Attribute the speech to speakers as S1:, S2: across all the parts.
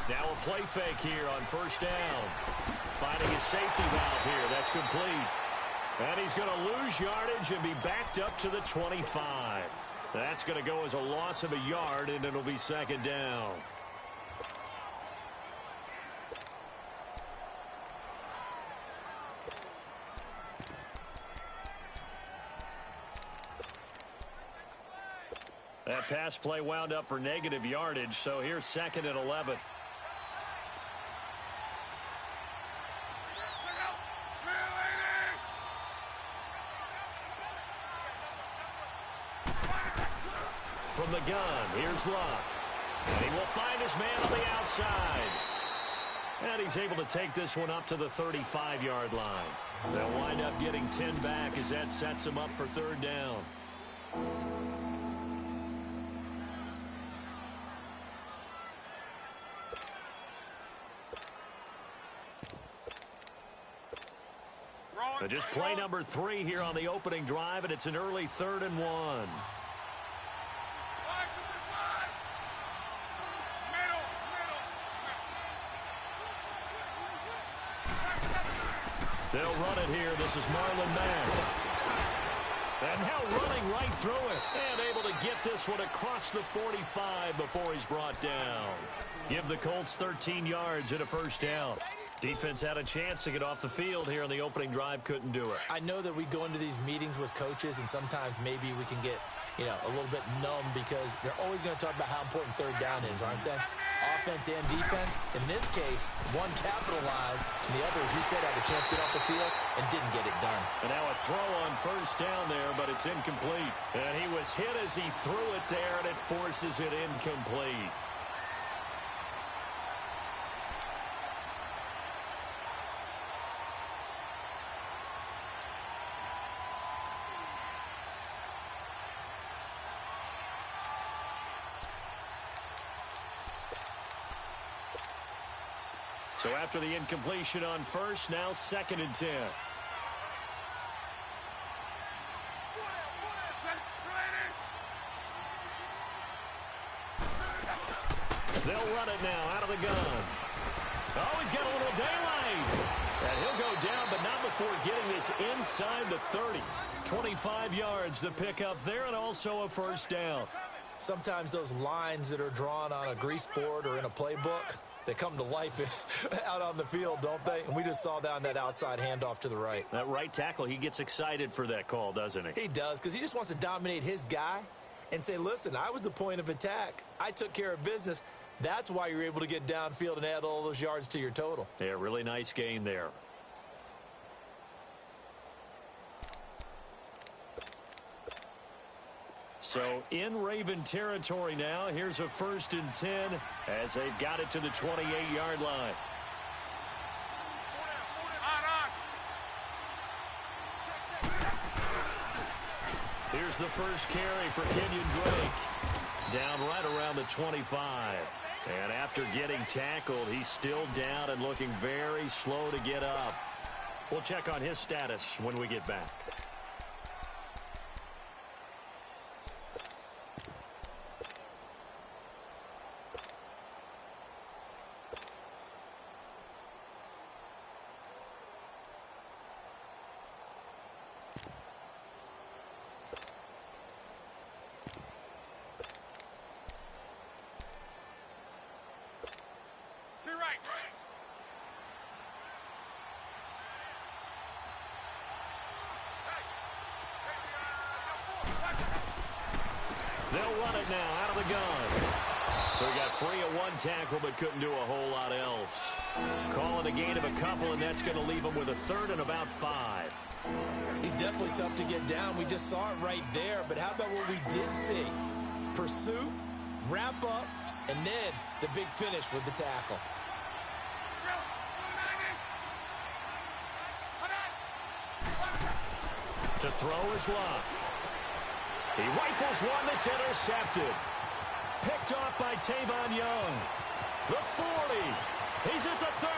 S1: Now a play fake here on first down. Finding his safety valve here. That's complete. And he's going to lose yardage and be backed up to the 25. That's going to go as a loss of a yard, and it'll be second down. That pass play wound up for negative yardage, so here's second and 11. From the gun, here's Luck. And he will find his man on the outside. And he's able to take this one up to the 35-yard line. They'll wind up getting 10 back as that sets him up for third down. Just play number 3 here on the opening drive, and it's an early 3rd and 1. They'll run it here. This is Marlon Mack. And now running right through it. And able to get this one across the 45 before he's brought down. Give the Colts 13 yards and a first down. Defense had a chance to get off the field here on the opening drive. Couldn't do it.
S2: I know that we go into these meetings with coaches, and sometimes maybe we can get, a little bit numb because they're always going to talk about how important third down is, aren't they? Offense and defense. In this case, one capitalized, and the other, as you said, had a chance to get off the field and didn't get it done.
S1: And now a throw on first down there, but it's incomplete. And he was hit as he threw it there, and it forces it incomplete. So after the incompletion on first, now 2nd and 10. They'll run it now out of the gun. Oh, he's got a little daylight. And he'll go down, but not before getting this inside the 30. 25 yards to pick up there, and also a first down.
S2: Sometimes those lines that are drawn on a grease board or in a playbook, they come to life out on the field, don't they? And we just saw that on that outside handoff to the right.
S1: That right tackle, he gets excited for that call, doesn't he?
S2: He does, because he just wants to dominate his guy and say, listen, I was the point of attack. I took care of business. That's why you're able to get downfield and add all those yards to your total.
S1: Yeah, really nice gain there. So in Raven territory now. Here's a 1st and 10 as they've got it to the 28-yard line. Here's the first carry for Kenyon Drake. Down right around the 25. And after getting tackled, he's still down and looking very slow to get up. We'll check on his status when we get back. They'll run it now out of the gun. So he got free of one tackle but couldn't do a whole lot else. Calling a gain of a couple, and that's going to leave him with a 3rd and about 5.
S2: He's definitely tough to get down. We just saw it right there. But how about what we did see? Pursuit, wrap up, and then the big finish with the tackle.
S1: To throw is Luck. He rifles one that's intercepted. Picked off by Tavon Young. The 40. He's at the 30.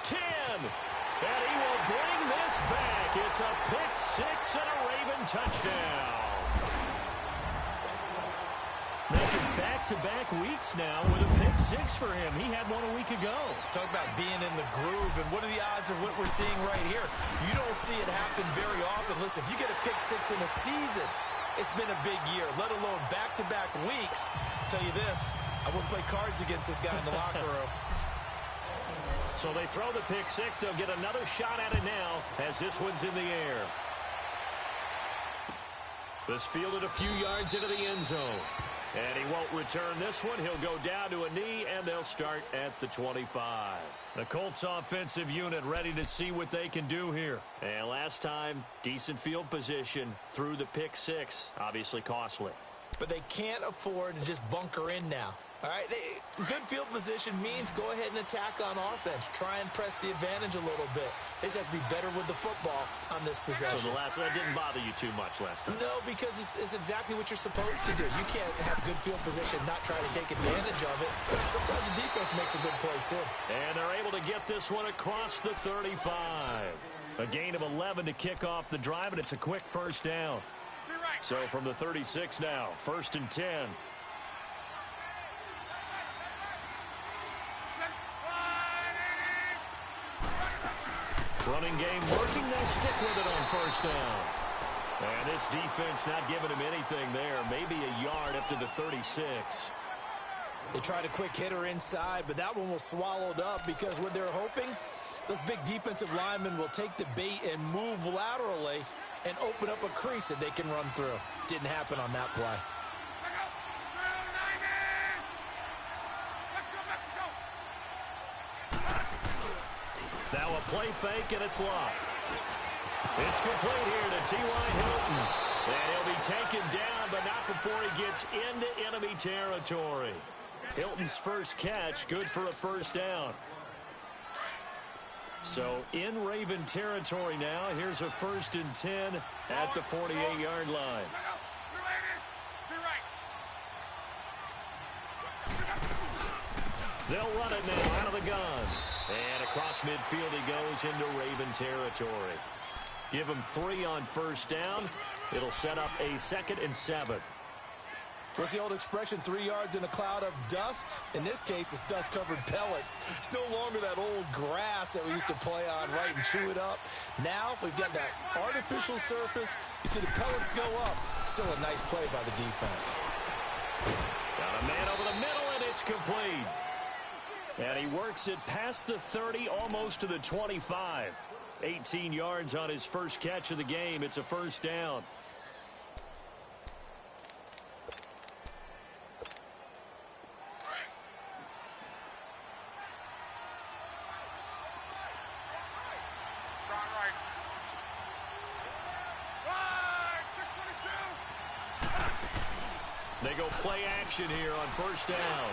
S1: 10. And he will bring this back. It's a pick six and a Raven touchdown. Making back back-to-back weeks now with a pick six for him. He had one a week ago.
S2: Talk about being in the groove, and what are the odds of what we're seeing right here? You don't see it happen very often. Listen, if you get a pick six in a season, it's been a big year, let alone back-to-back weeks. I'll tell you this, I wouldn't play cards against this guy in the locker room.
S1: So they throw the pick six. They'll get another shot at it now as this one's in the air. This fielded a few yards into the end zone. And he won't return this one. He'll go down to a knee, and they'll start at the 25. The Colts offensive unit ready to see what they can do here. And last time, decent field position through the pick six. Obviously costly.
S2: But they can't afford to just bunker in now. All right, good field position means go ahead and attack on offense. Try and press the advantage a little bit. They just have to be better with the football on this possession.
S1: So the last one didn't bother you too much last time?
S2: No, because it's exactly what you're supposed to do. You can't have good field position, not try to take advantage of it. Sometimes the defense makes a good play, too.
S1: And they're able to get this one across the 35. A gain of 11 to kick off the drive, and it's a quick first down. So from the 36 now, 1st and 10. Running game working. They'll stick with it on first down. And this defense not giving him anything there. Maybe a yard up to the 36.
S2: They tried a quick hitter inside, but that one was swallowed up because what they're hoping, those big defensive linemen will take the bait and move laterally and open up a crease that they can run through. Didn't happen on that play.
S1: Now a play fake, and it's locked. It's complete here to T.Y. Hilton. And he'll be taken down, but not before he gets into enemy territory. Hilton's first catch, good for a first down. So in Raven territory now, here's a 1st and 10 at the 48-yard line. They'll run it now out of the gun. And across midfield he goes into Raven territory. Give him 3 on first down. It'll set up a 2nd and 7.
S2: What's the old expression, 3 yards in a cloud of dust? In this case, it's dust-covered pellets. It's no longer that old grass that we used to play on, right, and chew it up. Now we've got that artificial surface. You see the pellets go up. Still a nice play by the defense.
S1: Got a man over the middle, and it's complete. And he works it past the 30, almost to the 25. 18 yards on his first catch of the game. It's a first down. They go play action here on first down.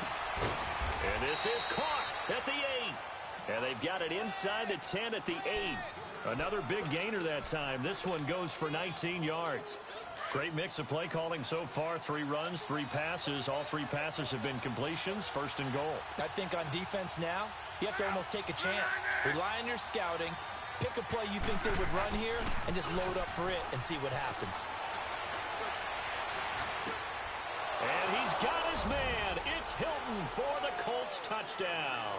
S1: And this is caught at the 8. And they've got it inside the 10 at the 8. Another big gainer that time. This one goes for 19 yards. Great mix of play calling so far. 3 runs, 3 passes. All 3 passes have been completions. 1st and goal.
S2: I think on defense now, you have to almost take a chance. Rely on your scouting. Pick a play you think they would run here and just load up for it and see what happens.
S1: And he's got his man. It's Hilton for the Colts touchdown.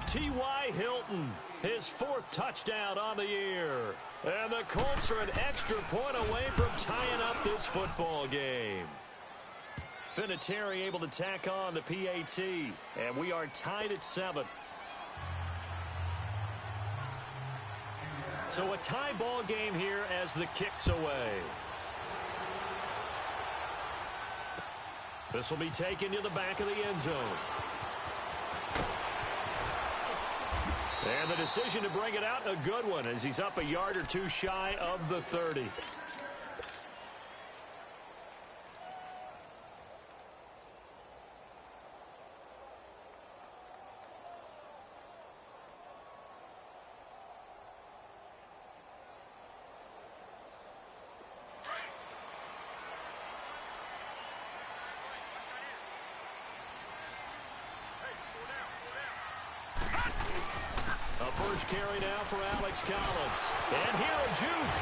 S1: T.Y. Hilton, his 4th touchdown on the year. And the Colts are an extra point away from tying up this football game. Vinatieri able to tack on the PAT. And we are tied at 7. So a tie ball game here as the kick's away. This will be taken to the back of the end zone. And the decision to bring it out, a good one, as he's up a yard or 2 shy of the 30. First carry now for Alex Collins. And here a juke.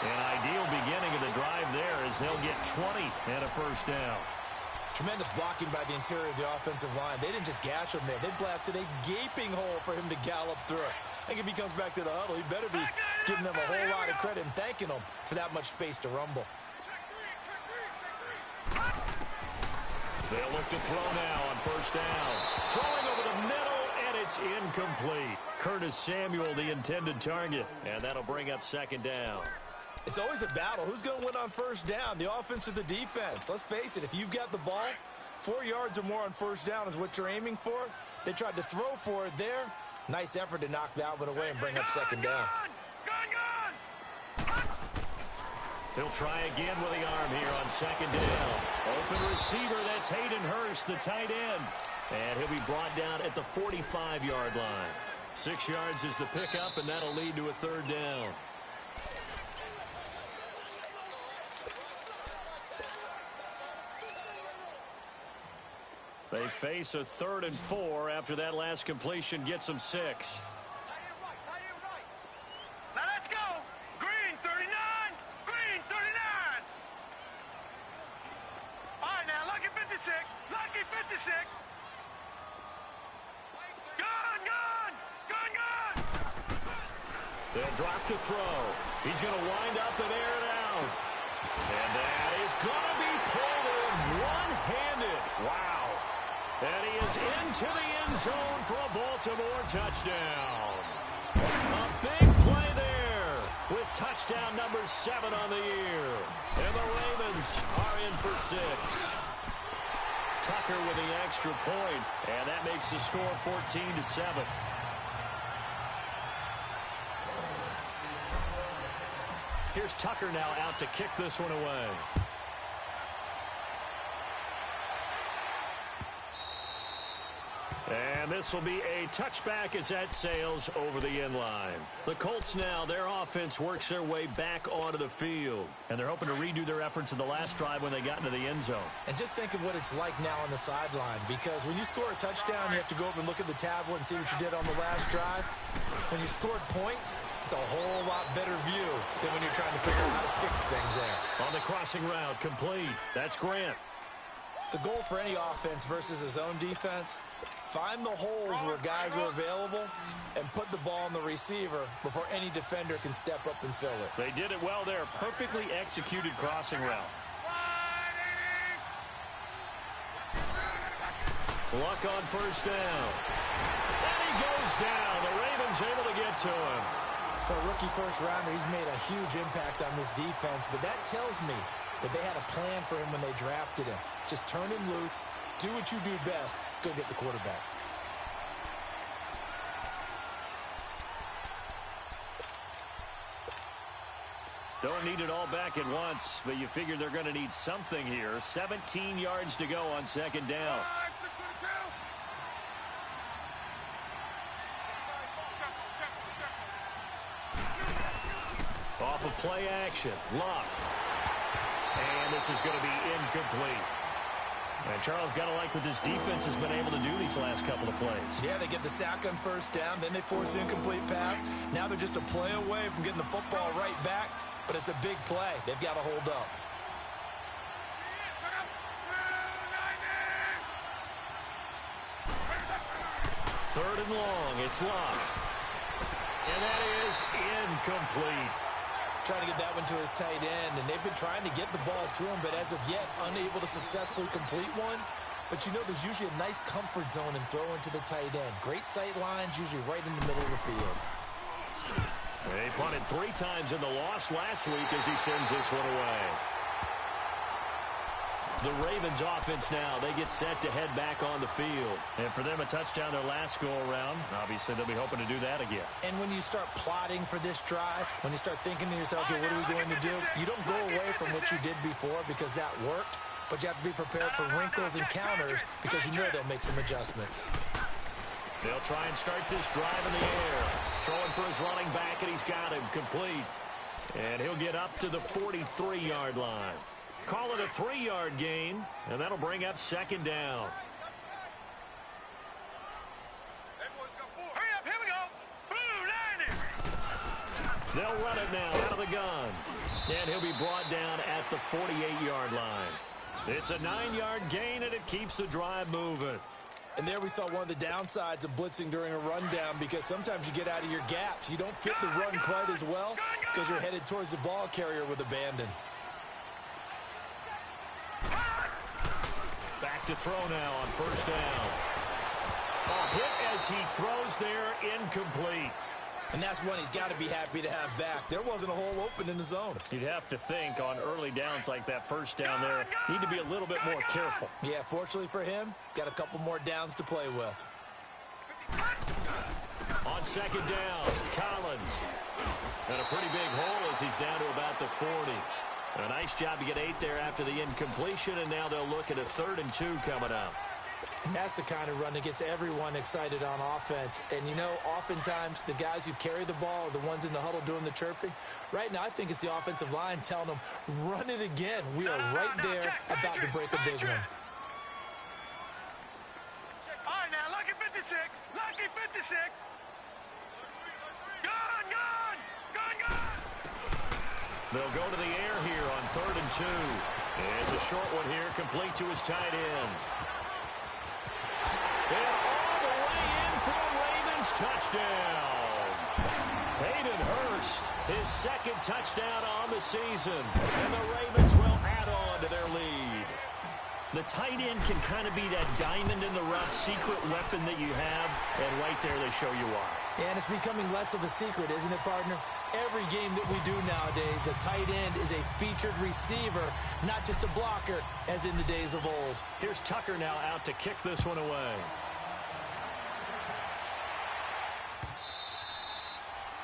S1: An ideal beginning of the drive there as they'll get 20 and a first down.
S2: Tremendous blocking by the interior of the offensive line. They didn't just gash him there. They blasted a gaping hole for him to gallop through. I think if he comes back to the huddle, he better be giving them a whole lot of credit and thanking them for that much space to rumble.
S1: They'll look to throw now on first down. Throwing over the middle, and it's incomplete. Curtis Samuel, the intended target, and that'll bring up second down.
S2: It's always a battle. Who's going to win on first down, the offense or the defense? Let's face it, if you've got the ball, 4 yards or more on first down is what you're aiming for. They tried to throw for it there. Nice effort to knock that one away and bring up second down.
S1: He'll try again with the arm here on second down. Open receiver, that's Hayden Hurst, the tight end. And he'll be brought down at the 45-yard line. 6 yards is the pickup, and that'll lead to a third down. They face a 3rd and 4 after that last completion gets them 6.
S3: Now let's go. Green 39. Green 39. All right, now lucky 56. Lucky 56. Gun.
S1: They'll drop to throw. He's going to wind up and air it out. And that is going to be pulled in one-handed. Wow. And he is into the end zone for a Baltimore touchdown. A big play there with touchdown number 7 on the year. And the Ravens are in for 6. Tucker with the extra point, and that makes the score 14-7. Here's Tucker now out to kick this one away. And this will be a touchback as that sails over the end line. The Colts now, their offense works their way back onto the field. And they're hoping to redo their efforts in the last drive when they got into the end zone.
S2: And just think of what it's like now on the sideline. Because when you score a touchdown, you have to go over and look at the tablet and see what you did on the last drive. When you scored points, it's a whole lot better view than when you're trying to figure out how to fix things there.
S1: On the crossing route, complete. That's Grant.
S2: The goal for any offense versus his own defense, find the holes where guys are available and put the ball on the receiver before any defender can step up and fill it.
S1: They did it well there. Perfectly executed crossing route. Luck on first down. And he goes down. The Ravens able to get to him.
S2: For a rookie first rounder, he's made a huge impact on this defense, but that tells me that they had a plan for him when they drafted him. Just turn him loose, do what you do best, go get the quarterback.
S1: Don't need it all back at once, but you figure they're going to need something here. 17 yards to go on second down. Off of play action, Luck. And this is going to be incomplete. And Charles, got to like what this defense has been able to do these last couple of plays.
S2: Yeah, they get the sack on first down, then they force an incomplete pass. Now they're just a play away from getting the football right back, but it's a big play. They've got to hold up.
S1: Third and long, it's Luck. And that is incomplete.
S2: Trying to get that one to his tight end, and they've been trying to get the ball to him, but as of yet, unable to successfully complete one. But you know, there's usually a nice comfort zone in throwing to the tight end. Great sight lines, usually right in the middle of the field.
S1: They punted 3 times in the loss last week as he sends this one away. The Ravens offense now, they get set to head back on the field. And for them, a touchdown their last go-around. Obviously, they'll be hoping to do that again.
S2: And when you start plotting for this drive, when you start thinking to yourself, okay, what are we going to do? You don't go away from what you did before because that worked, but you have to be prepared for wrinkles and counters because you know they'll make some adjustments.
S1: They'll try and start this drive in the air. Throwing for his running back, and he's got him complete. And he'll get up to the 43-yard line. Call it a 3-yard gain, and that'll bring up second down.
S3: Hurry up, here we go. Blue 90.
S1: They'll run it now out of the gun. And he'll be brought down at the 48-yard line. It's a 9-yard gain, and it keeps the drive moving.
S2: And there we saw one of the downsides of blitzing during a rundown, because sometimes you get out of your gaps. You don't fit the run quite as well because you're headed towards the ball carrier with abandon.
S1: Back to throw now on first down. A hit as he throws there, incomplete.
S2: And that's one he's got to be happy to have back. There wasn't a hole open in the zone.
S1: You'd have to think on early downs like that first down there, need to be a little bit more careful.
S2: Yeah, fortunately for him, got a couple more downs to play with.
S1: On second down, Collins. And a pretty big hole as he's down to about the 40. A nice job to get 8 there after the incompletion, and now they'll look at a 3rd and 2 coming up.
S2: And that's the kind of run that gets everyone excited on offense. And, you know, oftentimes the guys who carry the ball are the ones in the huddle doing the chirping. Right now, I think it's the offensive line telling them, run it again. We are right there about to break a big one.
S3: All right, now, lucky 56. Lucky 56. Gone, gone. Gone, gone.
S1: They'll go to the air here on 3rd and 2. It's a short one here, complete to his tight end. And all the way in for a Ravens touchdown. Hayden Hurst, his 2nd touchdown on the season. And the Ravens will add on to their lead. The tight end can kind of be that diamond in the rough secret weapon that you have. And right there they show you why.
S2: And it's becoming less of a secret, isn't it, partner? Every game that we do nowadays, the tight end is a featured receiver, not just a blocker, as in the days of old.
S1: Here's Tucker now out to kick this one away.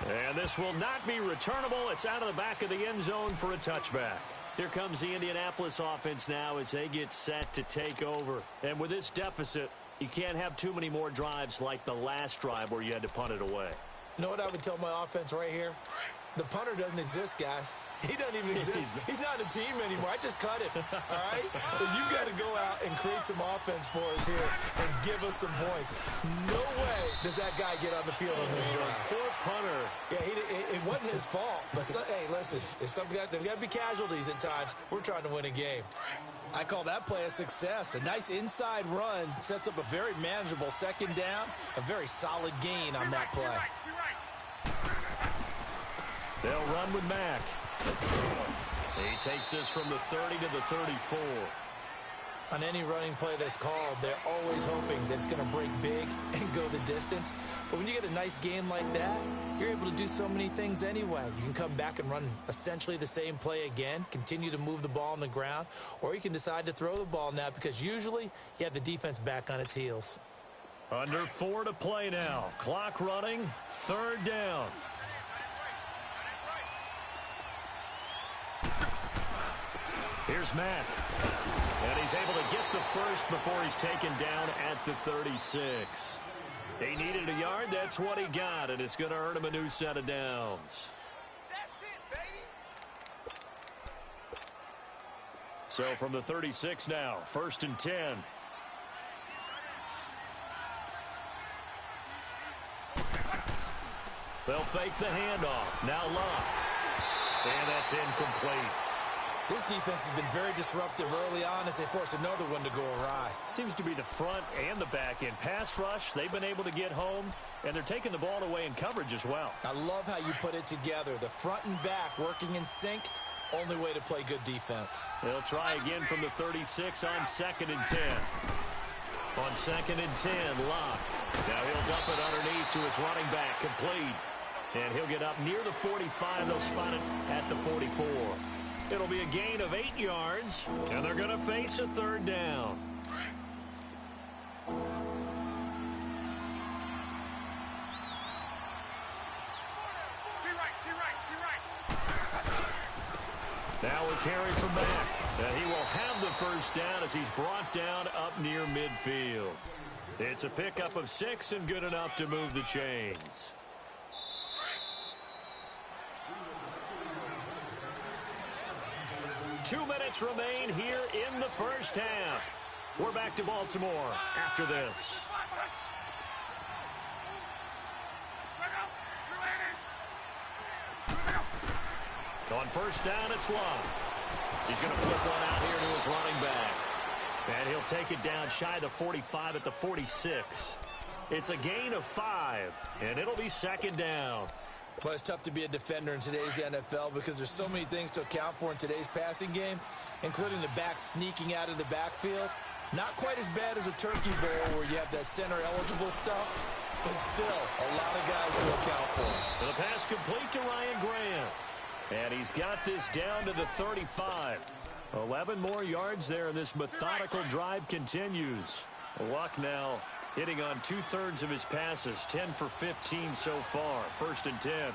S1: And this will not be returnable. It's out of the back of the end zone for a touchback. Here comes the Indianapolis offense now as they get set to take over. And with this deficit, you can't have too many more drives like the last drive where you had to punt it away.
S2: You know what I would tell my offense right here? The punter doesn't exist, guys. He doesn't even exist. He's not a team anymore. I just cut him, all right? So you got to go out and create some offense for us here and give us some points. No way does that guy get on the field on this drive.
S1: Poor punter.
S2: Yeah, it wasn't his fault. But, hey, listen, there's got to be casualties at times. We're trying to win a game. I call that play a success. A nice inside run sets up a very manageable 2nd down, a very solid gain on that play.
S1: They'll run with Mack. He takes this from the 30 to the 34.
S2: On any running play that's called, they're always hoping that it's going to break big and go the distance. But when you get a nice gain like that, you're able to do so many things anyway. You can come back and run essentially the same play again, continue to move the ball on the ground, or you can decide to throw the ball now because usually you have the defense back on its heels.
S1: Under 4 to play now. Clock running, 3rd down. Here's Mack. And he's able to get the first before he's taken down at the 36. He needed a yard. That's what he got, and it's going to earn him a new set of downs.
S3: That's it, baby.
S1: So from the 36 now, 1st and 10. They'll fake the handoff. Now Locke. And that's incomplete.
S2: This defense has been very disruptive early on as they force another one to go awry.
S1: Seems to be the front and the back end. Pass rush, they've been able to get home, and they're taking the ball away in coverage as well.
S2: I love how you put it together. The front and back working in sync, only way to play good defense.
S1: They'll try again from the 36 on 2nd and 10. On 2nd and 10, Locke. Now he'll dump it underneath to his running back, complete. And he'll get up near the 45. They'll spot it at the 44. It'll be a gain of 8 yards, and they're going to face a 3rd down. Now a carry from Mack. And he will have the first down as he's brought down up near midfield. It's a pickup of 6 and good enough to move the chains. Two minutes remain here in the first half. We're back to Baltimore after this. On first down, it's Love. He's going to flip one out here to his running back. And he'll take it down shy of the 45 at the 46. It's a gain of 5, and it'll be second down.
S2: Well, it's tough to be a defender in today's NFL because there's so many things to account for in today's passing game, including the back sneaking out of the backfield. Not quite as bad as a turkey bowl where you have that center-eligible stuff, but still a lot of guys to account for.
S1: And the pass complete to Ryan Grant. And he's got this down to the 35. 11 more yards there, and this methodical drive continues. Luck now hitting on 2/3 of his passes, 10 for 15 so far. First and 10.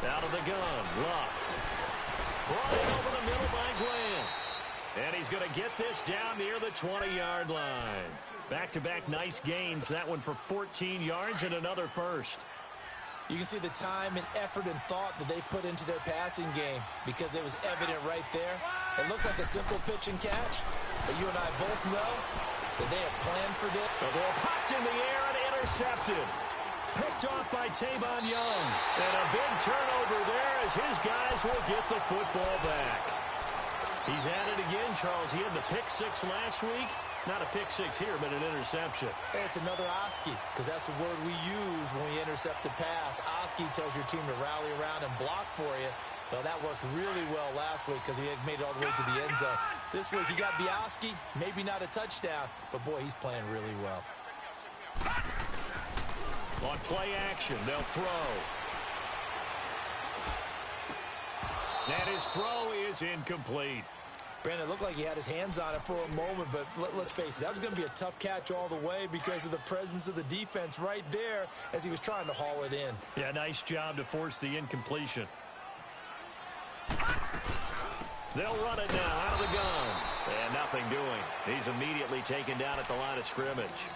S1: Out of the gun, Luck. Brought in over the middle by Grant. And he's going to get this down near the 20-yard line. Back-to-back nice gains. That one for 14 yards and another first.
S2: You can see the time and effort and thought that they put into their passing game because it was evident right there. It looks like a simple pitch and catch, but you and I both know that they have planned for this.
S1: The ball popped in the air and intercepted. Picked off by Tavon Young. And a big turnover there as his guys will get the football back. He's at it again, Charles. He had the pick 6 last week. Not a pick 6 here, but an interception.
S2: Hey, it's another Oski, because that's the word we use when we intercept the pass. Oski tells your team to rally around and block for you. Well, that worked really well last week because he had made it all the way to the end zone. This week, he got Oski, maybe not a touchdown, but boy, he's playing really well.
S1: On play action, they'll throw. And his throw is incomplete.
S2: Brandon, it looked like he had his hands on it for a moment, but let's face it, that was going to be a tough catch all the way because of the presence of the defense right there as he was trying to haul it in.
S1: Yeah, nice job to force the incompletion. They'll run it now out of the gun. And nothing doing. He's immediately taken down at the line of scrimmage.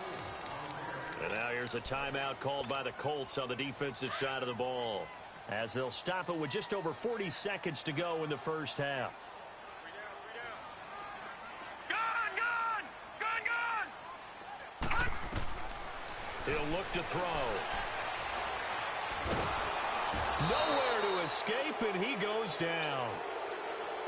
S1: And now here's a timeout called by the Colts on the defensive side of the ball, as they'll stop it with just over 40 seconds to go in the first half. He'll look to throw. Nowhere to escape, and he goes down.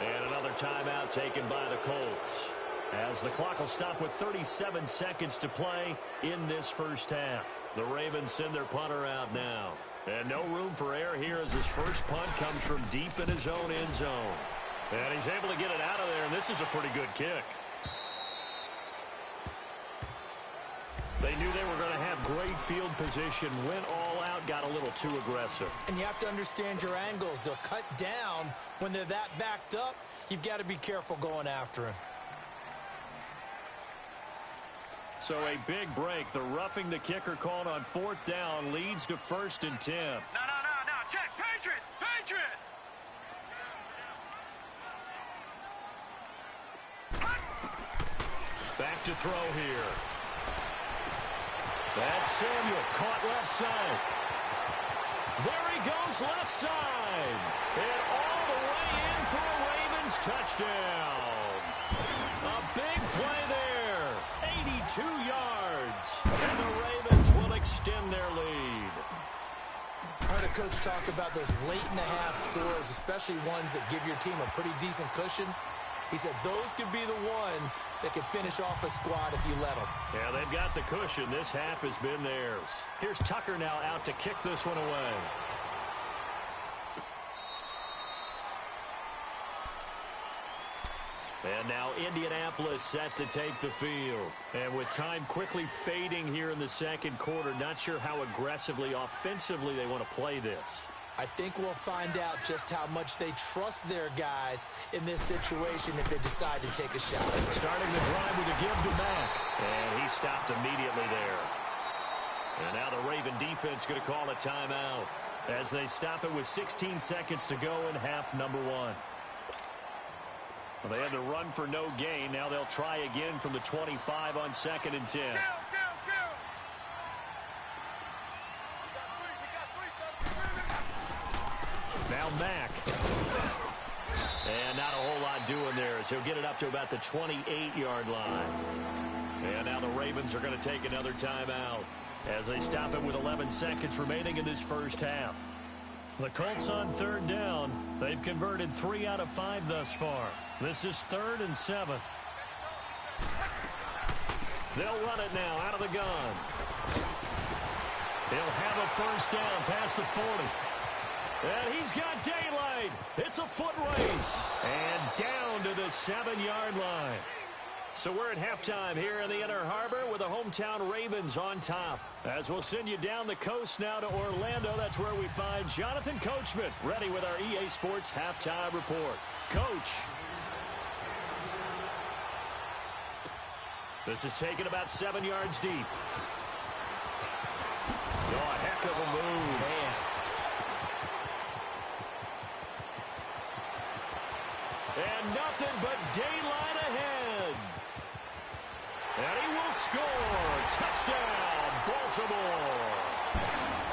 S1: And another timeout taken by the Colts, as the clock will stop with 37 seconds to play in this first half. The Ravens send their punter out now. And no room for error here as his first punt comes from deep in his own end zone. And he's able to get it out of there, and this is a pretty good kick. They knew they were going to have great field position, went all out, got a little too aggressive.
S2: And you have to understand your angles. They'll cut down when they're that backed up. You've got to be careful going after him.
S1: So a big break. The roughing the kicker called on 4th down leads to 1st and 10.
S3: No. Check. Patriot.
S1: Back to throw here. That's Samuel, caught left side. There he goes, left side. And all the way in for a Ravens touchdown. A big play there. 82 yards. And the Ravens will extend their lead.
S2: I heard a coach talk about those late-in-the-half scores, especially ones that give your team a pretty decent cushion. He said those could be the ones that could finish off a squad if you let them.
S1: Yeah, they've got the cushion. This half has been theirs. Here's Tucker now out to kick this one away. And now Indianapolis set to take the field. And with time quickly fading here in the second quarter, not sure how aggressively, offensively they want to play this.
S2: I think we'll find out just how much they trust their guys in this situation if they decide to take a shot.
S1: Starting the drive with a give to Mack. And he stopped immediately there. And now the Raven defense going to call a timeout as they stop it with 16 seconds to go in half number 1. Well, they had to run for no gain. Now they'll try again from the 25 on 2nd and 10. Now Mack. And not a whole lot doing there as he'll get it up to about the 28-yard line. And now the Ravens are going to take another timeout. as they stop it with 11 seconds remaining in this first half. The Colts on third down. They've converted 3 out of 5 thus far. This is 3rd and 7. They'll run it now out of the gun. He'll have a first down past the 40. And he's got daylight. It's a foot race. And down to the 7-yard line. So we're at halftime here in the Inner Harbor with the hometown Ravens on top. As we'll send you down the coast now to Orlando, that's where we find Jonathan Coachman ready with our EA Sports halftime report. Coach. This is taken about 7 yards deep. Oh, a heck of a move.
S2: Man.
S1: And nothing but daylight ahead. And he will score. Touchdown, Baltimore.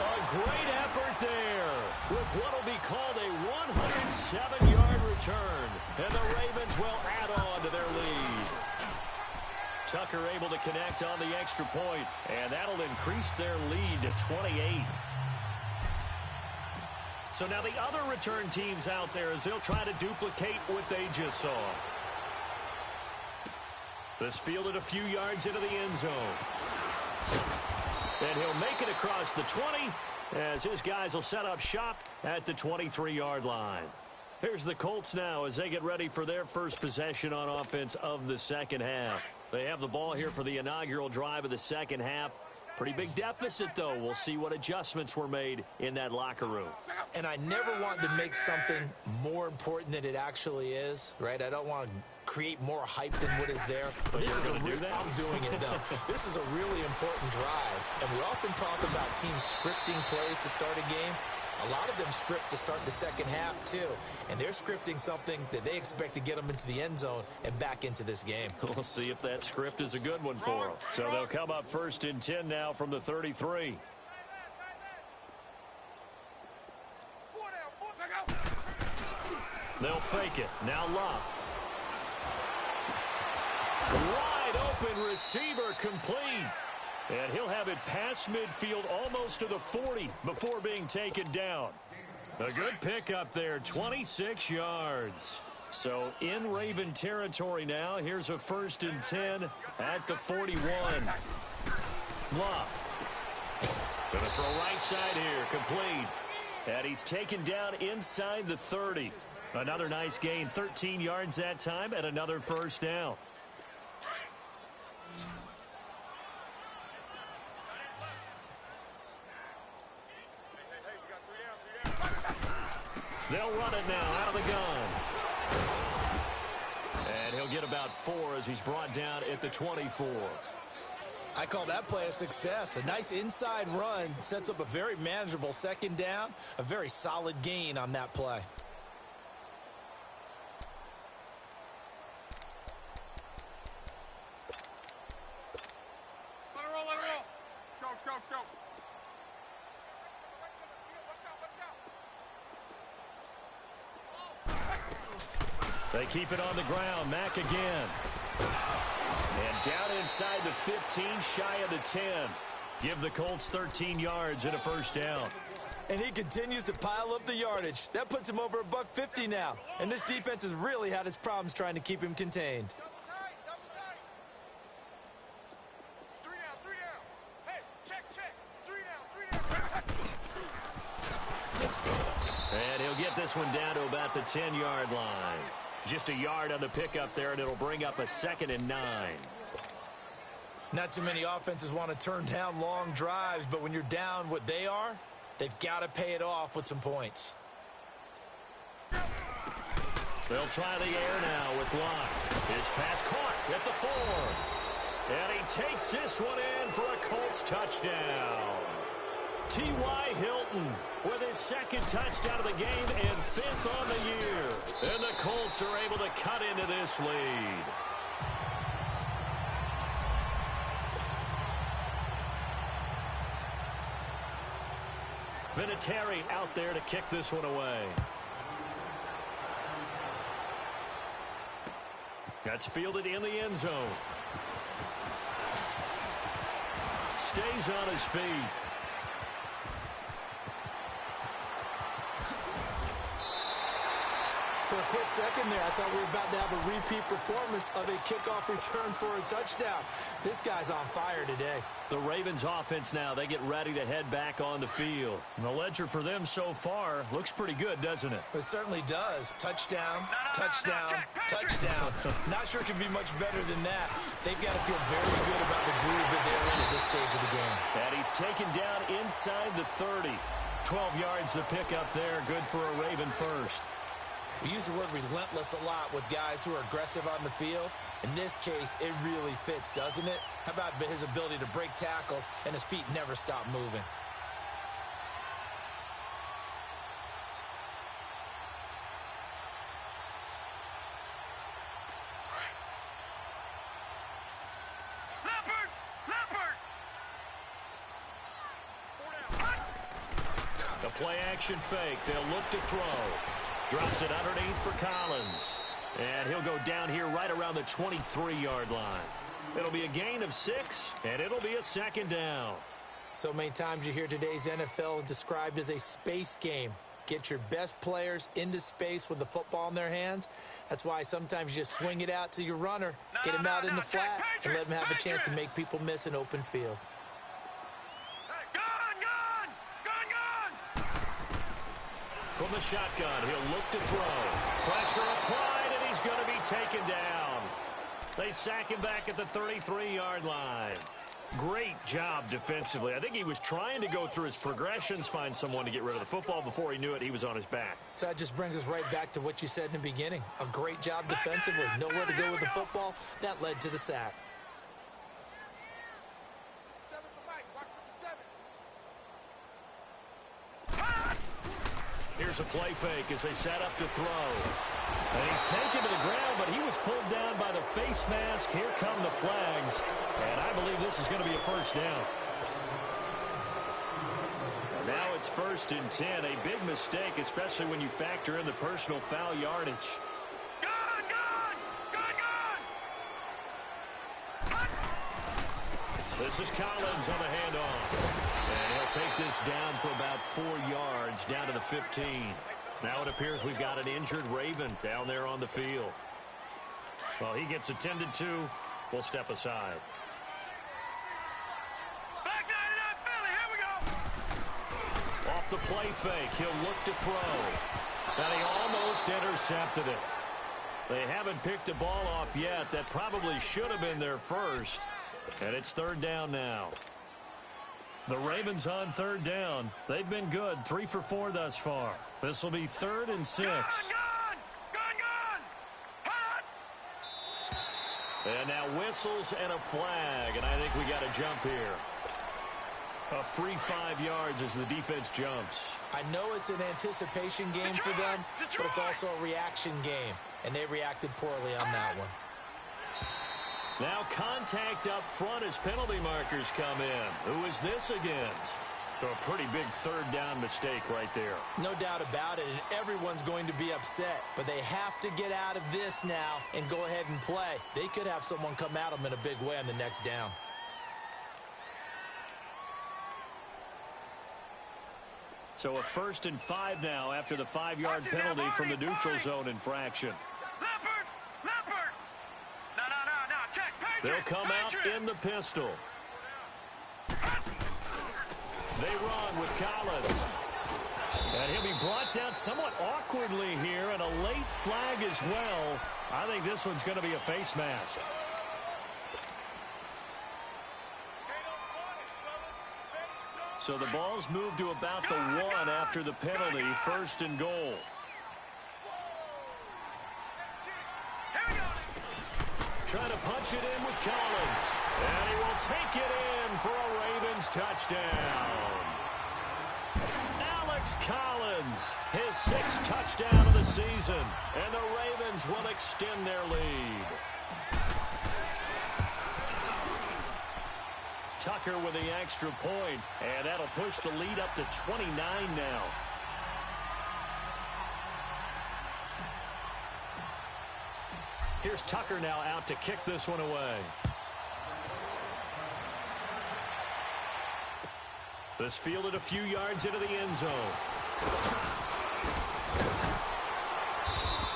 S1: A great effort there with what will be called a 107-yard return. And the Ravens will add on to their lead. Tucker able to connect on the extra point, and that'll increase their lead to 28. So now the other return teams out there as they'll try to duplicate what they just saw. This fielded a few yards into the end zone. And he'll make it across the 20 as his guys will set up shop at the 23-yard line. Here's the Colts now as they get ready for their first possession on offense of the second half. They have the ball here for the inaugural drive of the second half. Pretty big deficit, though. We'll see what adjustments were made in that locker room.
S2: And I never want to make something more important than it actually is, right? I don't want to create more hype than what is there. But this is I'm doing it, though. This is a really important drive. And we often talk about teams scripting plays to start a game. A lot of them script to start the second half, too. And they're scripting something that they expect to get them into the end zone and back into this game.
S1: We'll see if that script is a good one for them. So they'll come up 1st and 10 now from the 33. They'll fake it. Now Locke. Wide open receiver complete. And he'll have it past midfield almost to the 40 before being taken down. A good pickup there, 26 yards. So in Raven territory now, here's a 1st and 10 at the 41. Locke. Gonna throw right side here, complete. And he's taken down inside the 30. Another nice gain, 13 yards that time, and another first down. They'll run it now out of the gun. And he'll get about 4 as he's brought down at the 24.
S2: I call that play a success. A nice inside run sets up a very manageable second down. A very solid gain on that play.
S3: Let it roll, let it roll. Go.
S1: They keep it on the ground. Mack again. And down inside the 15, shy of the 10. Give the Colts 13 yards and a first down.
S2: And he continues to pile up the yardage. That puts him over $150 now. And this defense has really had its problems trying to keep him contained.
S3: Three down. Hey, check. 3 down.
S1: And he'll get this one down to about the 10-yard line. Just a yard on the pickup there, and it'll bring up a 2nd and 9.
S2: Not too many offenses want to turn down long drives, but when you're down what they are, they've got to pay it off with some points.
S1: They'll try the air now with Locke. His pass caught at the 4. And he takes this one in for a Colts touchdown. T.Y. Hilton with his 2nd touchdown of the game and 5th on the year. And the Colts are able to cut into this lead. Vinatieri out there to kick this one away. That's fielded in the end zone. stays on his feet.
S2: For a quick second there, I thought we were about to have a repeat performance of a kickoff return for a touchdown. This guy's on fire today.
S1: The Ravens offense now, they get ready to head back on the field. And the ledger for them so far looks pretty good, doesn't it?
S2: It certainly does. Touchdown, touchdown, touchdown. Not sure it can be much better than that. They've got to feel very good about the groove that they're in at this stage of the game.
S1: And he's taken down inside the 30. 12 yards to pick up there. Good for a Raven first.
S2: We use the word relentless a lot with guys who are aggressive on the field. In this case, it really fits, doesn't it? How about his ability to break tackles and his feet never stop moving?
S1: The play action fake. They'll look to throw. Drops it underneath for Collins. And he'll go down here right around the 23-yard line. It'll be a gain of 6, and it'll be a second down.
S2: So many times you hear today's NFL described as a space game. Get your best players into space with the football in their hands. That's why sometimes you just swing it out to your runner, get him out in the flat, and let him have a chance to make people miss an open field.
S1: From the shotgun, he'll look to throw. Pressure applied, and he's going to be taken down. They sack him back at the 33-yard line. Great job defensively. I think he was trying to go through his progressions, find someone to get rid of the football. Before he knew it, he was on his back.
S2: So that just brings us right back to what you said in the beginning. A great job defensively. Nowhere to go with the football. That led to the sack.
S1: Here's a play fake as they set up to throw. And he's taken to the ground, but he was pulled down by the face mask. Here come the flags. And I believe this is going to be a first down. Now it's 1st and 10. A big mistake, especially when you factor in the personal foul yardage. This is Collins on the handoff. And he'll take this down for about 4 yards, down to the 15. Now it appears we've got an injured Raven down there on the field. Well, he gets attended to. We'll step aside.
S3: Back 99 Philly, here we go.
S1: Off the play fake, he'll look to throw. And he almost intercepted it. They haven't picked a ball off yet. That probably should have been their first. And it's 3rd down now. The Ravens on 3rd down. They've been good, 3 for 4 thus far. This will be 3rd and 6.
S3: Hot.
S1: And now whistles and a flag, and I think we got a jump here. A free 5 yards as the defense jumps.
S2: I know it's an anticipation game for them, but it's also a reaction game, and they reacted poorly on that one.
S1: Now contact up front as penalty markers come in. Who is this against? A pretty big 3rd down mistake right there.
S2: No doubt about it, and everyone's going to be upset. But they have to get out of this now and go ahead and play. They could have someone come at them in a big way on the next down.
S1: So a 1st and 5 now after the 5-yard penalty from the neutral zone infraction. They'll come out in the pistol. They run with Collins. And he'll be brought down somewhat awkwardly here, and a late flag as well. I think this one's going to be a face mask. So the ball's moved to about the 1 after the penalty, 1st and goal. Trying to punch it in with Collins. And he will take it in for a Ravens touchdown. Alex Collins, his 6th touchdown of the season. And the Ravens will extend their lead. Tucker with the extra point. And that'll push the lead up to 29 now. Here's Tucker now out to kick this one away. This fielded a few yards into the end zone.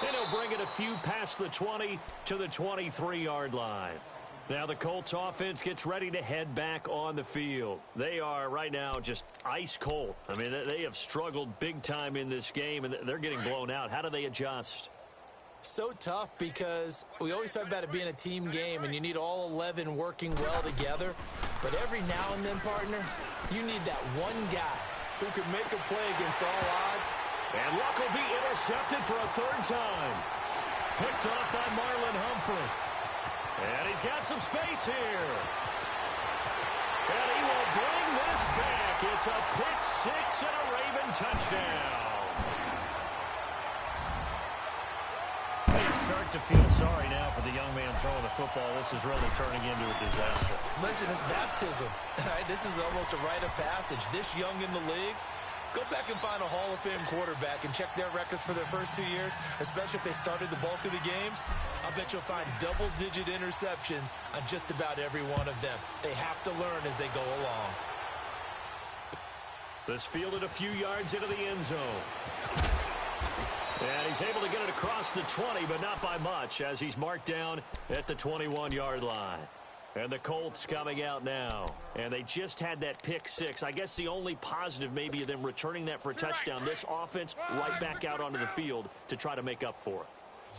S1: And he'll bring it a few past the 20 to the 23-yard line. Now the Colts offense gets ready to head back on the field. They are right now just ice cold. I mean, they have struggled big time in this game, and they're getting blown out. How do they adjust?
S2: So tough because we always talk about it being a team game, and you need all 11 working well together. But every now and then, partner, you need that one guy who can make a play against all odds.
S1: And Luck will be intercepted for a third time. Picked off by Marlon Humphrey. And he's got some space here. And he will bring this back. It's a pick six and a Raven touchdown. You start to feel sorry now for the young man throwing the football. This is really turning into a disaster.
S2: Listen, it's baptism. Right? This is almost a rite of passage. This young in the league, go back and find a Hall of Fame quarterback and check their records for their first 2 years, especially if they started the bulk of the games. I bet you'll find double-digit interceptions on just about every one of them. They have to learn as they go along.
S1: This fielded a few yards into the end zone. And he's able to get it across the 20, but not by much, as he's marked down at the 21-yard line. And the Colts coming out now. And they just had that pick six. I guess the only positive maybe of them returning that for a touchdown. This offense right back out onto the field to try to make up for it.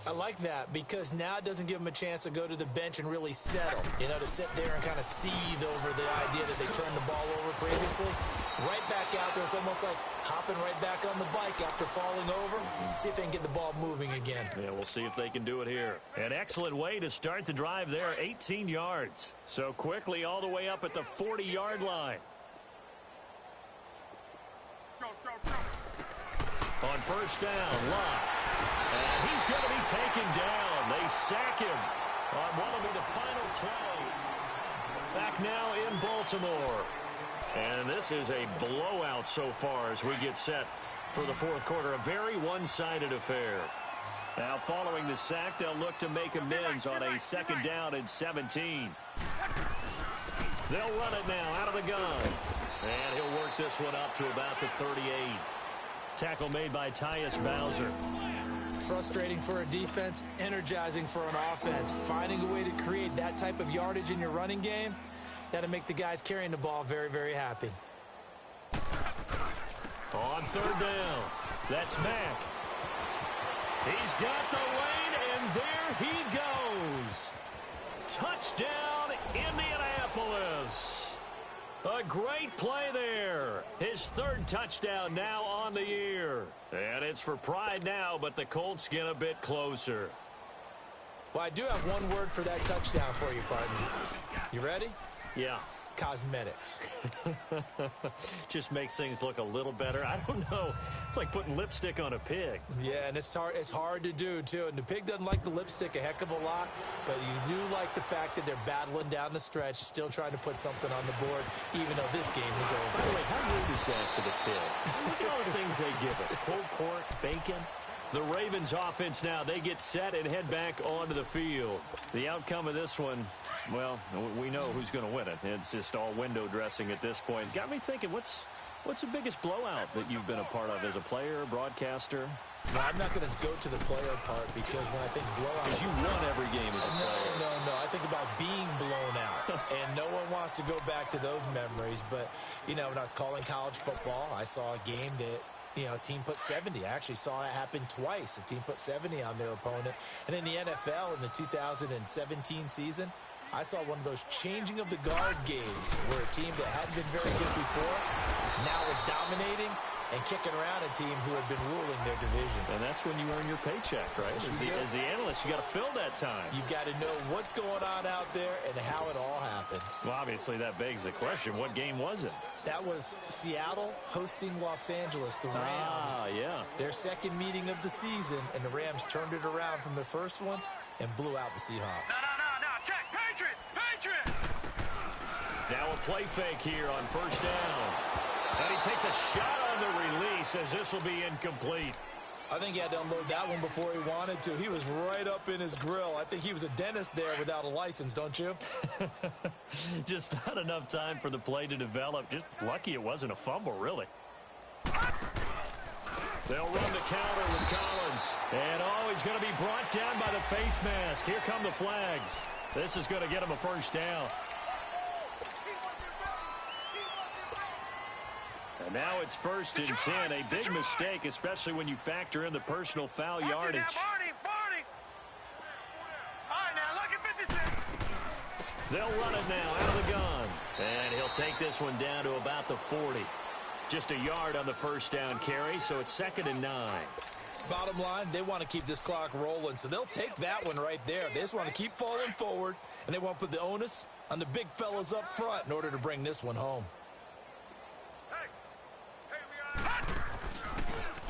S2: I like that because now it doesn't give them a chance to go to the bench and really settle. You know, to sit there and kind of seethe over the idea that they turned the ball over previously. Right back out there. It's almost like hopping right back on the bike after falling over. See if they can get the ball moving again.
S1: Yeah, we'll see if they can do it here. An excellent way to start the drive there, 18 yards. So quickly all the way up at the 40-yard line. On first down, Lott. And he's going to be taken down. They sack him on what will be the final play. Back now in Baltimore. And this is a blowout so far as we get set for the fourth quarter. A very one-sided affair. Now following the sack, they'll look to make amends on a second down and 17. They'll run it now out of the gun. And he'll work this one up to about the 38. Tackle made by Tyus Bowser.
S2: Frustrating for a defense, energizing for an offense. Finding a way to create that type of yardage in your running game, that'll make the guys carrying the ball very, very happy.
S1: On third down, that's Mack. He's got the lane, and there he goes. Touchdown, Indianapolis. A great play there. His third touchdown now on the year. And it's for pride now, but the Colts get a bit closer.
S2: Well, I do have one word for that touchdown for you, partner. You ready?
S1: Yeah.
S2: Cosmetics.
S1: Just makes things look a little better. I don't know. It's like putting lipstick on a pig.
S2: Yeah, and it's hard to do, too. And the pig doesn't like the lipstick a heck of a lot, but you do like the fact that they're battling down the stretch, still trying to put something on the board, even though this game is over.
S1: By the way, how rude is that to the pig? Look at all the things they give us. Pulled pork, bacon. The Ravens offense now, they get set and head back onto the field. The outcome of this one, well, we know who's going to win it. It's just all window dressing at this point. Got me thinking, what's the biggest blowout that you've been a part of as a player, broadcaster?
S2: No, I'm not going to go to the player part because when I think blowout...
S1: Because you won every game as a player.
S2: No. I think about being blown out. And no one wants to go back to those memories. But, you know, when I was calling college football, I saw a game that... You know, a team put 70. I actually saw it happen twice. A team put 70 on their opponent. And in the NFL, in the 2017 season, I saw one of those changing of the guard games where a team that hadn't been very good before now is dominating and kicking around a team who had been ruling their division.
S1: And that's when you earn your paycheck, right? As the analyst, you got to fill that time.
S2: You've got to know what's going on out there and how it all happened.
S1: Well, obviously, that begs the question, what game was it?
S2: That was Seattle hosting Los Angeles, the Rams.
S1: Yeah.
S2: Their second meeting of the season, and the Rams turned it around from their first one and blew out the Seahawks.
S3: No. Check. Patriot.
S1: Now a play fake here on first down. And he takes a shot on the release as this will be incomplete.
S2: I think he had to unload that one before he wanted to. He was right up in his grill. I think he was a dentist there without a license, don't you?
S1: Just not enough time for the play to develop. Just lucky it wasn't a fumble, really. They'll run the counter with Collins. And, he's going to be brought down by the face mask. Here come the flags. This is going to get him a first down. And now it's 1st and 10. A big mistake, especially when you factor in the personal foul yardage.
S3: Barney. All right, now, look at 56.
S1: They'll run it now out of the gun. And he'll take this one down to about the 40. Just a yard on the first down carry, so it's 2nd and 9.
S2: Bottom line, they want to keep this clock rolling, so they'll take that one right there. They just want to keep falling forward, and they want to put the onus on the big fellas up front in order to bring this one home.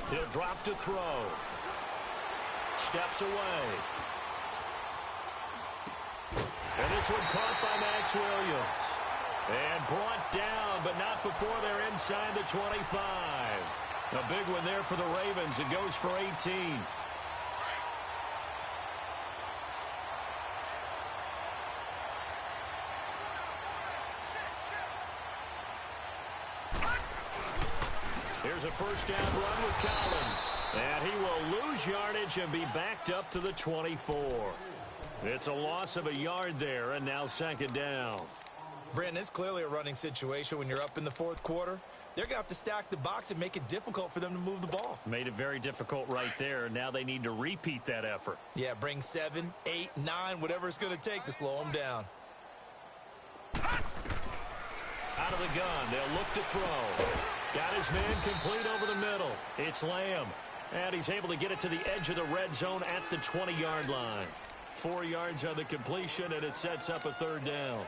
S1: He'll drop to throw. Steps away. And this one caught by Max Williams. And brought down, but not before they're inside the 25. A big one there for the Ravens. It goes for 18. Here's a first down run with Collins. And he will lose yardage and be backed up to the 24. It's a loss of a yard there, and now 2nd down.
S2: Brandon, it's clearly a running situation when you're up in the 4th quarter. They're going to have to stack the box and make it difficult for them to move the ball.
S1: Made it very difficult right there. Now they need to repeat that effort.
S2: Yeah, bring 7, 8, 9, whatever it's going to take to slow them down.
S1: Out of the gun, they'll look to throw. Got his man complete over the middle. It's Lamb. And he's able to get it to the edge of the red zone at the 20-yard line. 4 yards on the completion, and it sets up a 3rd down.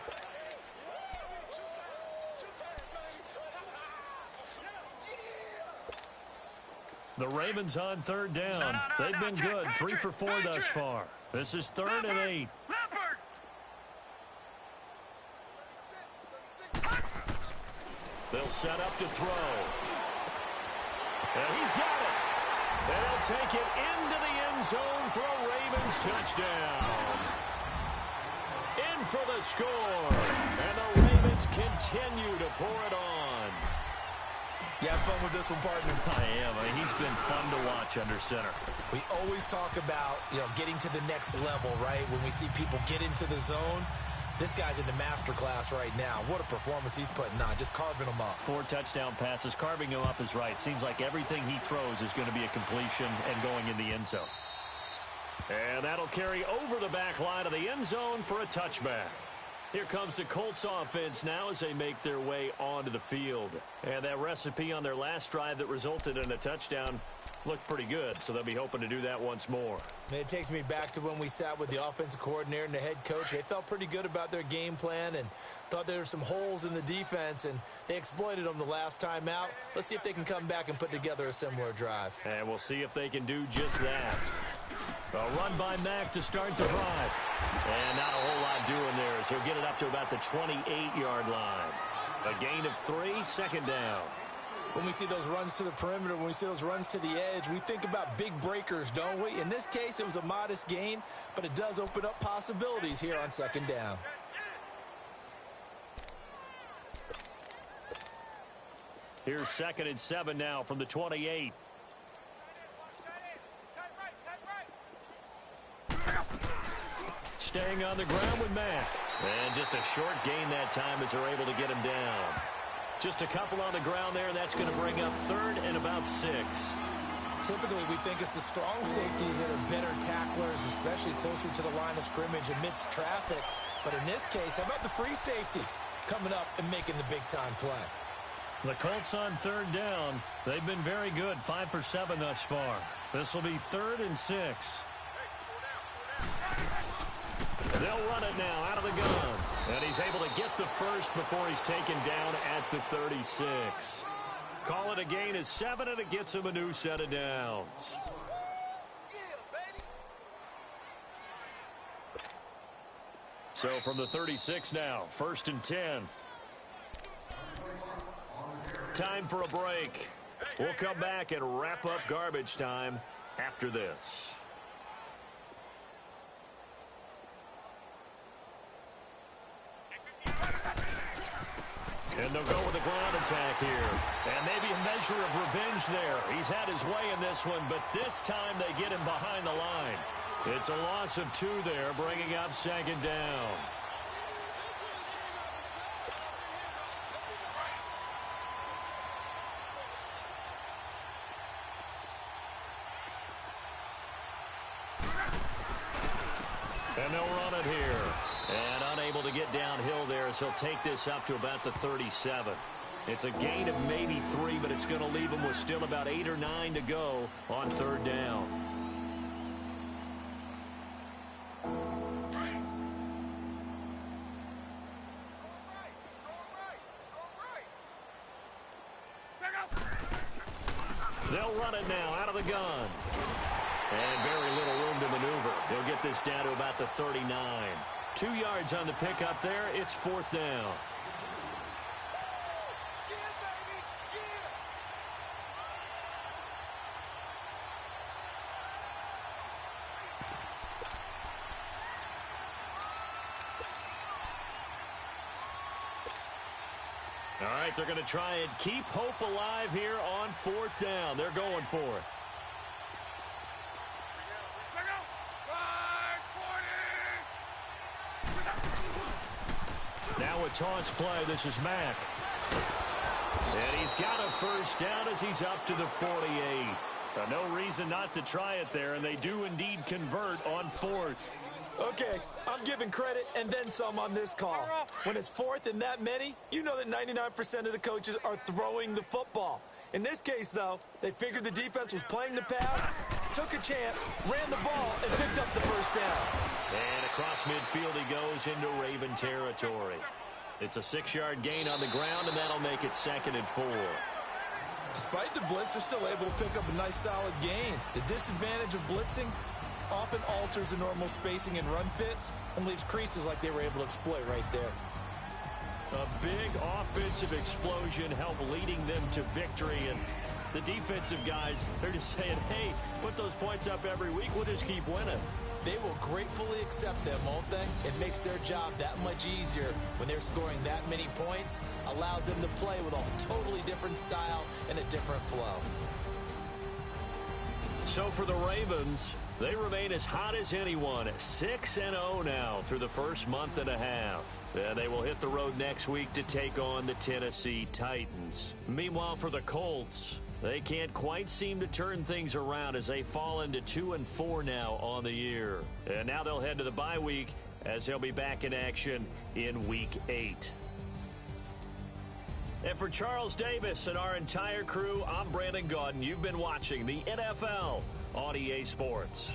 S1: The Ravens on 3rd down. They've been good. 3 for 4 thus far. This is 3rd and 8. They'll set up to throw. And he's got it. And he'll take it into the end zone for a Ravens touchdown. In for the score. And the Ravens continue to pour it on.
S2: You have fun with this one, partner?
S1: I am. I mean, he's been fun to watch under center.
S2: We always talk about, getting to the next level, right? When we see people get into the zone, this guy's in the master class right now. What a performance he's putting on, just carving them up.
S1: 4 touchdown passes. Carving him up is right. Seems like everything he throws is going to be a completion and going in the end zone. And that'll carry over the back line of the end zone for a touchback. Here comes the Colts offense now as they make their way onto the field. And that recipe on their last drive that resulted in a touchdown looked pretty good, so they'll be hoping to do that once more.
S2: It takes me back to when we sat with the offensive coordinator and the head coach. They felt pretty good about their game plan and thought there were some holes in the defense, and they exploited them the last time out. Let's see if they can come back and put together a similar drive.
S1: And we'll see if they can do just that. A run by Mack to start the drive. And not a whole lot doing there as he'll get it up to about the 28-yard line. A gain of 3, 2nd down.
S2: When we see those runs to the perimeter, when we see those runs to the edge, we think about big breakers, don't we? In this case, it was a modest gain, but it does open up possibilities here on 2nd down.
S1: Here's 2nd and 7 now from the 28. Staying on the ground with Mack. And just a short gain that time as they're able to get him down. Just a couple on the ground there. That's going to bring up 3rd and about 6.
S2: Typically, we think it's the strong safeties that are better tacklers, especially closer to the line of scrimmage amidst traffic. But in this case, how about the free safety coming up and making the big-time play?
S1: The Colts on 3rd down. They've been very good, 5 for 7 thus far. This will be 3rd and 6. They'll run it now out of the gun. And he's able to get the first before he's taken down at the 36. Call it a gain of 7, and it gets him a new set of downs. So from the 36 now, 1st and 10. Time for a break. We'll come back and wrap up garbage time after this. And they'll go with a ground attack here. And maybe a measure of revenge there. He's had his way in this one, but this time they get him behind the line. It's a loss of 2 there, bringing up second down. And they'll run it here. And unable to get downhill there as he'll take this up to about the 37. It's a gain of maybe 3, but it's going to leave him with still about 8 or 9 to go on third down. They'll run it now out of the gun. And very little room to maneuver. They'll get this down to about the 39. 2 yards on the pickup there. It's fourth down. All right, they're going to try and keep hope alive here on fourth down. They're going for it. Now a toss play. This is Mack. And he's got a first down as he's up to the 48. No reason not to try it there, and they do indeed convert on fourth.
S2: Okay, I'm giving credit and then some on this call. When it's fourth and that many, you know that 99% of the coaches are throwing the football. In this case, though, they figured the defense was playing the pass, took a chance, ran the ball, and picked up the first down.
S1: And across midfield he goes into Raven territory. It's a 6-yard gain on the ground, and that'll make it 2nd and 4.
S2: Despite the blitz, they're still able to pick up a nice solid gain. The disadvantage of blitzing often alters the normal spacing and run fits and leaves creases like they were able to exploit right there.
S1: A big offensive explosion helped leading them to victory, and the defensive guys, they're just saying, hey, put those points up every week, we'll just keep winning.
S2: They will gratefully accept them, won't they? It makes their job that much easier when they're scoring that many points, allows them to play with a totally different style and a different flow.
S1: So for the Ravens, they remain as hot as anyone, 6-0 now through the first month and a half. And they will hit the road next week to take on the Tennessee Titans. Meanwhile, for the Colts, they can't quite seem to turn things around as they fall into 2-4 now on the year. And now they'll head to the bye week as they'll be back in action in Week 8. And for Charles Davis and our entire crew, I'm Brandon Gaudin. You've been watching the NFL on EA Sports.